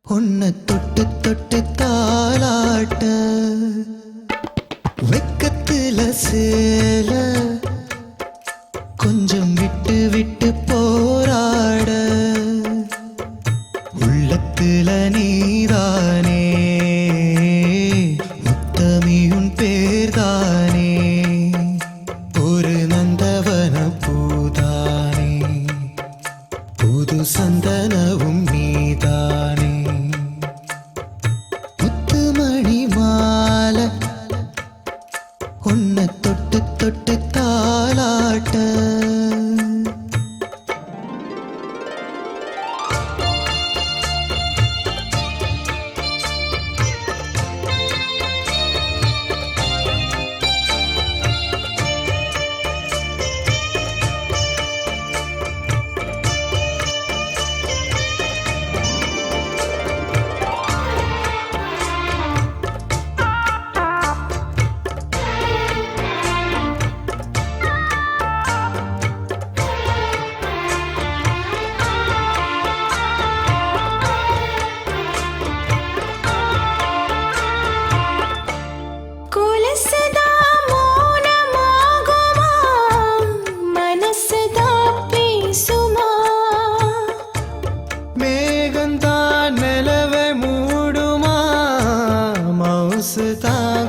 உன்னை தொட்டு தொட்டு தாளாட்ட வெக்கத்துல சேல கொஞ்சம் விட்டு விட்டு போராட உள்ளத்துல நீதானே முத்தமியுன் பேர்தானே ஒரு நந்தவன பூதானே புது சந்தனவும் நீதானே முத்துமணி மாலை உன்னை தொட்டு தொட்டு தாளாட்ட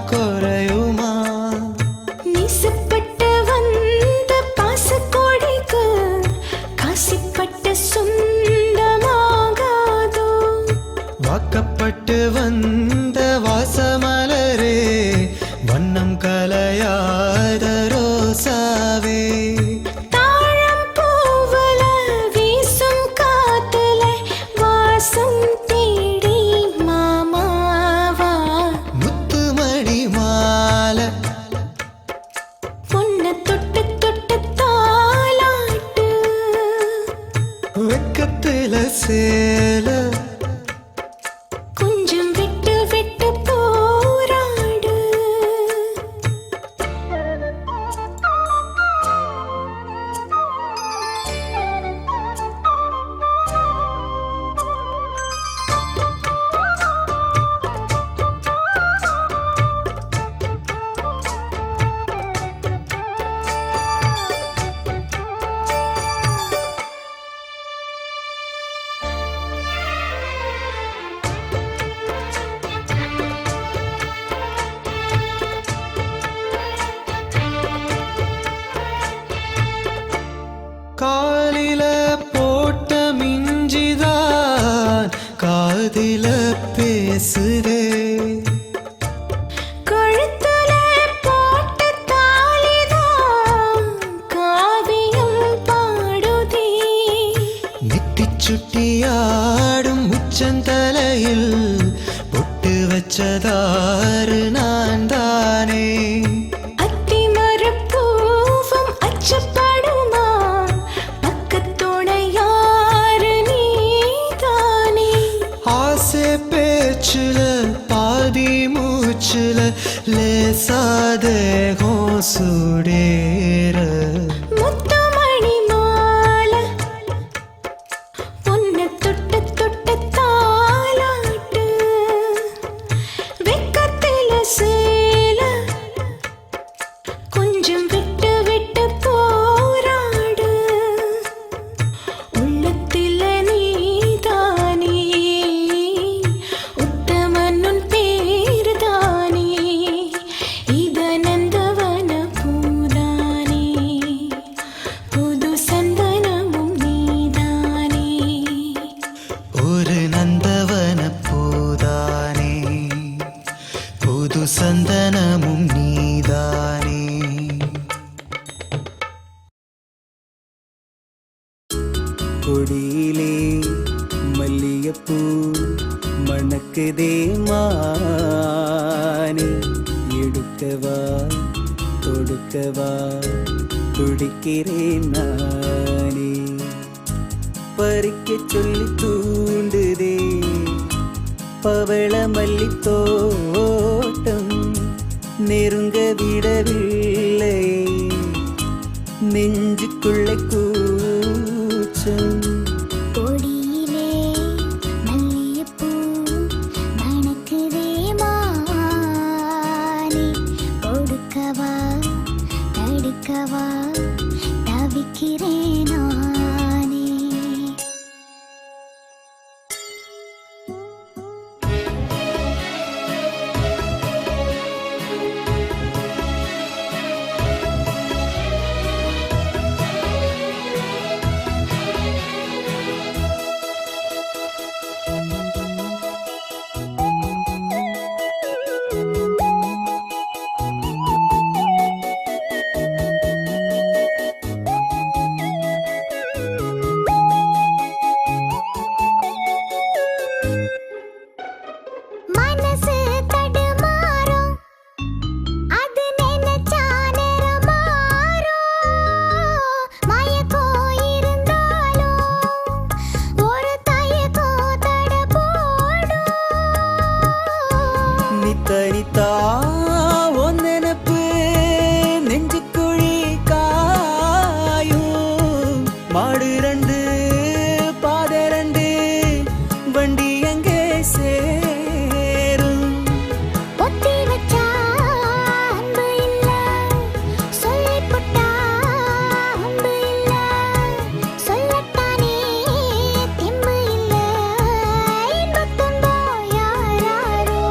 குறையுமா நீசப்பட்டு வந்த பாசக்கோடைக்கு காசிப்பட்ட சொந்தமாகாதோ வாக்கப்பட்டு வந்த வாசமலரே வண்ணம் கலையாத ரோசாவே தாழம் பூவல வீசும் காத்துல வாசம் தேடி மாமாவா முத்துமணி மாலை உன்னை தொட்டு தொட்டு தாளாட்டு வெக்கத்துல சேல கொஞ்சம் விட்டு விட்டு போராடு காலில போட்ட மிஞ்சிதான் காதில பேசுதே கழுத்துல போட்ட தாலிதான் காவியம் பாடுதே நெத்திச் சுட்டியாடும் உச்சந்தலையில் பொட்டு வச்சதாறு நான் தானே அத்திமரப்பூவும் அச்சப்படுமா பக்கத்தோட யாரு நீதானே ஆசை பேச்சுல பாதி மூச்சுல லேசாதேகம் சுடேற முத்துமணி மாலை உன்னை தொட்டு தொட்டு தாளாட்டு வெக்கத்தில சேல கொஞ்சம் விட்டு விட்டு போராடு உள்ளத்தில நீதானே உத்தமனுன் பேர்தானே முத்து சந்தனமும் நீதானே. கொடியிலே மல்லிகைப்பூ மணக்குதே மானே, எடுக்கவா தொடுக்கவா துடிக்கிறேன் நானே. பறிக்க சொல்லி தூண்டுதே பவள மல்லி தோட்டம், நெருங்க விடவில்லை நெஞ்சுக்குள்ள கூச்சம். கொடியிலே மல்லிகைப்பூ மணக்குதே மானே, கொடுக்கவா தடுக்கவா தவிக்கிறேன் நானே. மனசு தடுமாறும், அது நினைச்சா நிறமாறும். மயக்கம் இருந்தாலும் ஒரு தயக்கம் தட போடும். நித்த நித்தா உன் நினப்பு நெஞ்சுக்குழி காயும். மாடு ரெண்டு பாதை ரெண்டு வண்டி எங்கே சேரும். ஒத்தி வச்சா அன்பு இல்ல, சொல்லிப் புட்டா அன்பு இல்ல. சொல்லத்தானே தெம்பு இல்ல, இன்பத் துன்பம் யாராரோ.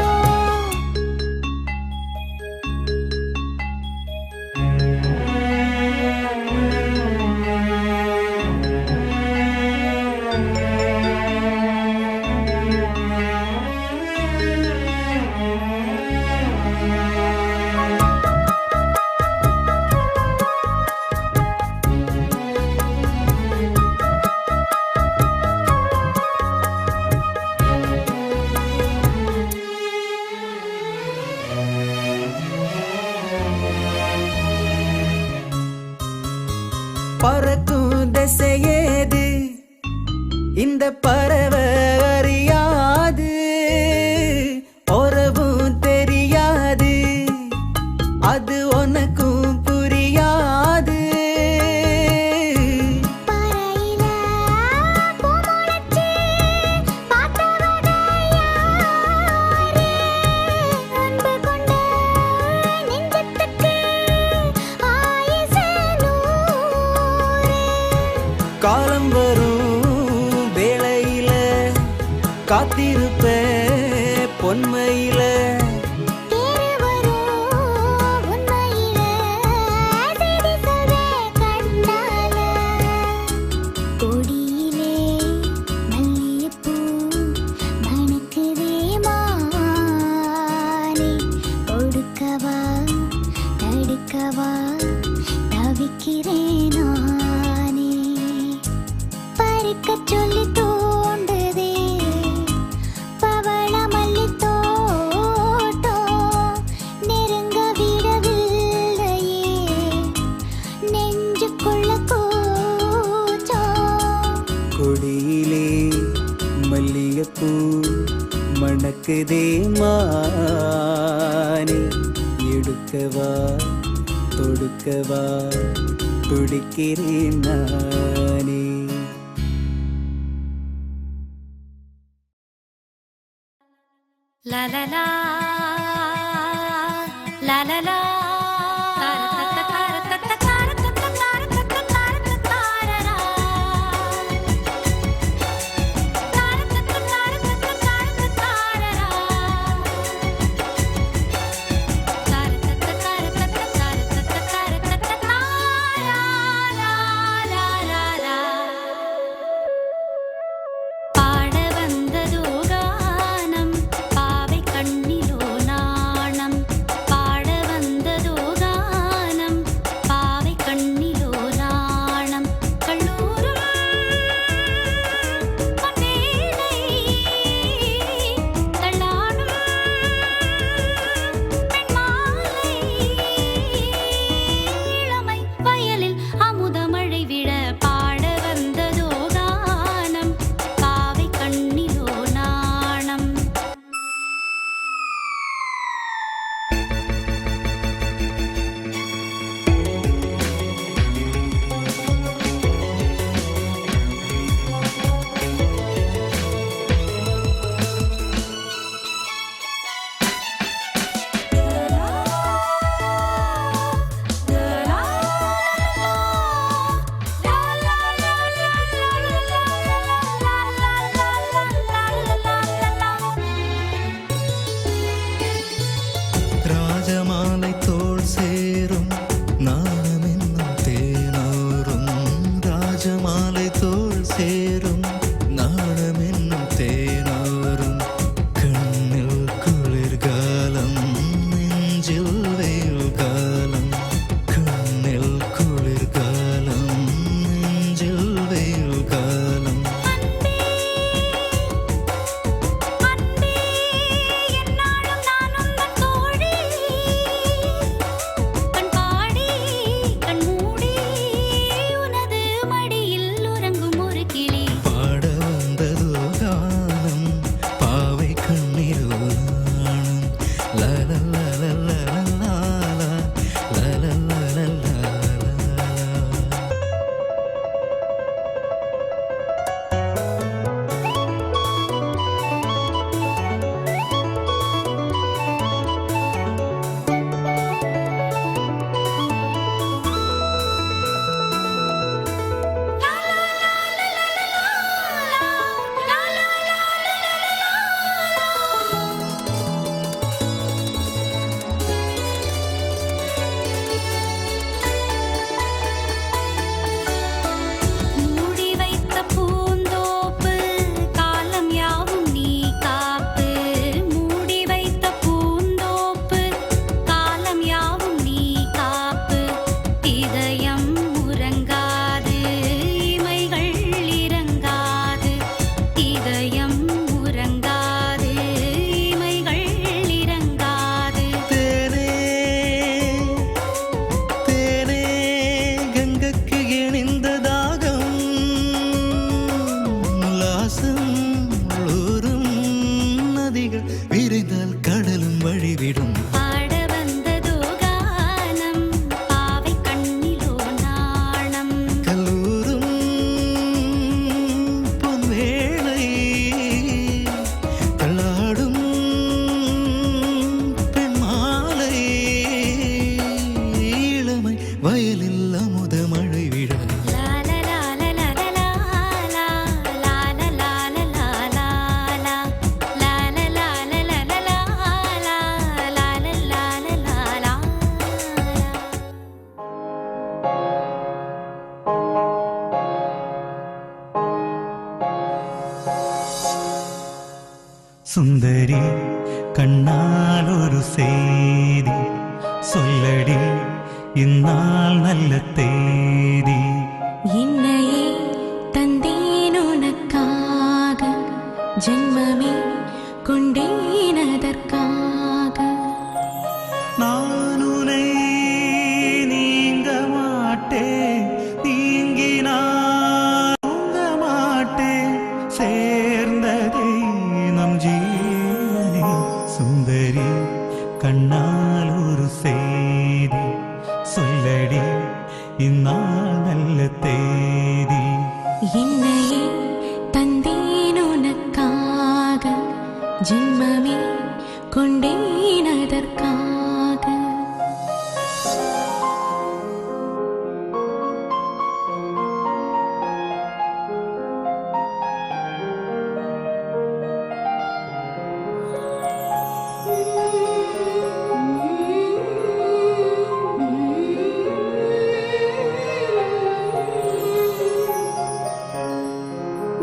பறக்கும் திசையேது இந்த பறவை அறியாது, உறவும் தெரியாது, அது உனக்கும் புரியாது. பறையில பூ முளைச்சு பார்த்தவங்க யாரு? அன்பு கொண்ட நெஞ்சத்துக்கு ஆயுசு 100. காலம் வரும் வேளையில காத்திருப்ப பொன்மையில. தேறு வரும் உண்மையில செய்தி சொல்வே கண்ணால. கொடியிலே மல்லிகைப்பூ மணக்குதே மானே, கொடுக்கவா தடுக்கவா தவிக்கிறேன் நானே. பறிக்கச் சொல்லி தூண்டுதே பவள மல்லி தோட்டம், நெருங்க விடவில்லையே நெஞ்சுக்குள்ள கூச்சம். கொடியிலே மல்லிகைப்பூ மணக்குதே மானே, எடுக்கவா தொடுக்கவா துடிக்கிறேன் நானே. La la la la la la. பாட வந்ததோ கானம், பாவை கண்ணிலோ நாணம். நெஞ்சில் வெயில் காலம் கண்ணில் குளிர்காலம் நெஞ்சில் வெயில் காலம் பாட வந்ததோ கானம் பாவை கண்ணீரோ நாணம் லலலலலலலா லலலலலலா மூடி வைத்த பூந்தோப்பு காலம் யாவும் நீ காப்பு மூடி வைத்த பூந்தோப்பு காலம் யாவும் நீ காப்பு இதயம் உறங்காது இமைகள் இறங்காது இதயம் உறங்காது இமைகள் இறங்காது தேனே தேனே கங்கைக்கு இணைந்த தாகம் உல்லாசம் ஊரும் நதிகள் விரைந்தால் கடலும் வழிவிடும் பாட வந்ததோ கானம் பாவை கண்ணிலோ நாணம் கல்லூரும் பொன்வேளை தள்ளாடும் பெண்மாலை இளமை வயலில் அமுத மழை விழ சுந்தரி கண்ணால் ஒரு செய்தி சொல்லடி இந்நாள் நல்ல தேதி என்னையே தந்தேன் உனக்காக ஜென்மமே கொண்டேன் அதற்காக நான் உன்னை நீங்க மாட்டேன் நீங்கினால் தூங்க மாட்டேன் சேர்ந்ததே நம் ஜீவனே சுந்தரி கண்ணால் ஒரு செய்தி சொல்லடி இந்நாள் நல்ல தேதி என்னையே தந்தேன் உனக்காக ஜென்மமே கொண்டேன் அதற்காக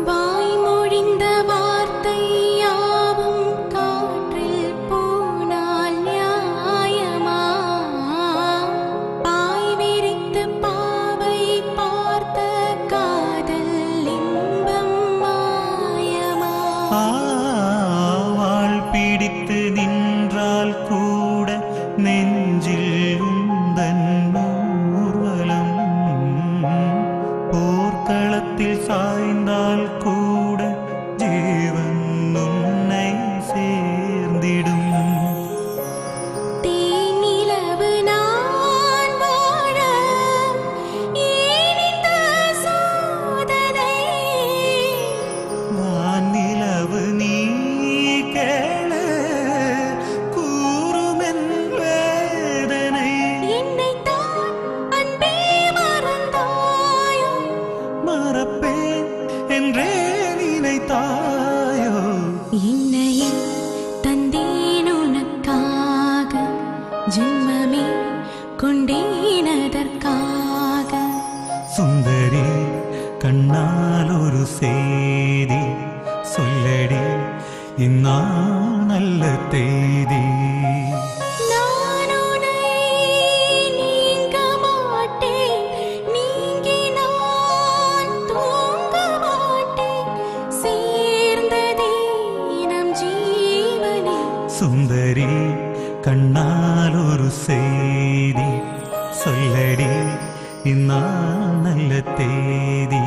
வாய்மொழிந்த வார்த்தை யாவும் காற்றில் போனால் நியாயமா பாய் விரித்து பாவை பார்த்த காதல் இன்பம் மாயமா ஆள் பிடித்து நின்றால் கூட நெஞ்சில் உந்தன் ஊர்வலம் போர்க்களத்தில் சாய்ந்தால் கூட ஜீவன் உன்னை சேர்ந்திடும் தேனிலவு நான் வாழ ஏன் இந்த சோதனை வானிலவு நீ கேள கூறுமென் வேதனை என்னைத்தான் அன்பே மறந்தாயோ மறப்பேன் என்றே நினைத்தாயோ என்னையே தந்தேன் உனக்காக ஜென்மமே கொண்டேன் அதற்காக சுந்தரி கண்ணால் ஒரு செய்தி சொல்லடி இந்நாள் நல்ல தேதி நானோ செய்தி சொல்லடி இந்நாள் நல்ல தேதி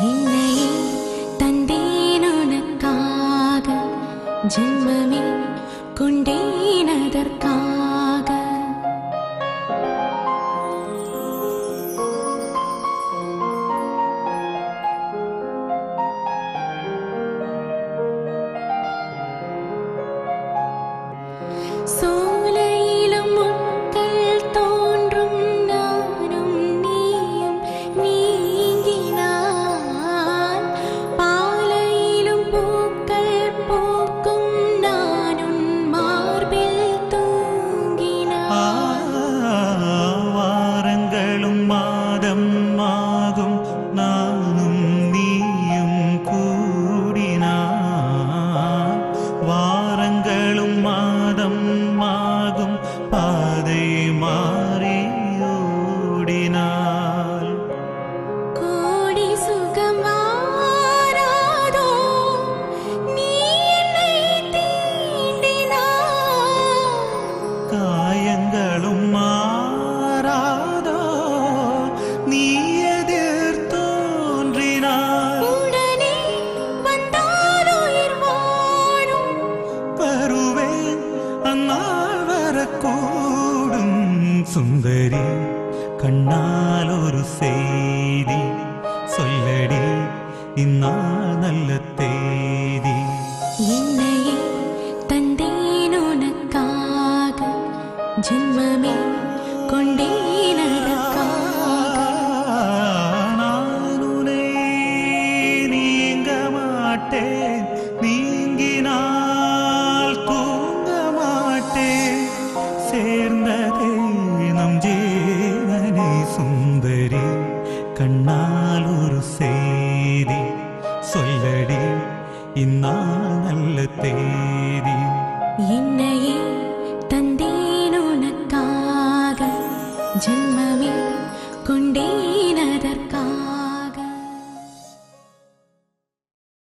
என்னையே தந்தேன் உனக்காக ஜென்மமே கொண்டேன் அதற்காக சோலையிலும் முட்கள் தோன்றும் நானும் நீயும் நீங்கினான் பாலையிலும் பூக்கள் பூக்கும் நானும் மார்பில் தூங்கினான் வாரங்களும் மாதம் ஆகும் நானும் நீயும் கூடினான் வாரங்களும் மாதம் ஆகும் பாதை மாறி ஓடினாள் கோடி சுகம் வாராதோ நீ என்னை தீண்டினாய் காயங்களும் மாறாதோ நீ எதிர் தோன்றினாள் உடனே வந்தால் உயிர் வாழும் வருவேன் அந்நாள் வரக்கூடும் சுந்தரி கண்ணால் ஒரு செய்தி சொல்லடி இந்நாள் நல்ல தேதி என்னையே தந்தேன் உனக்காக ஜென்மமே கொண்டேன் அதற்காக நான் உன்னை நீங்க மாட்டேன் நீங்கினால் தூங்க மாட்டேன் சேர்ந்ததே நம் ஜீவனே சுந்தரி கண்ணால் ஒரு செய்தி சொல்லடி இந்நாள் நல்ல தேதி என்னையே தந்தேன் உனக்காக ஜென்மமே கொண்டேன்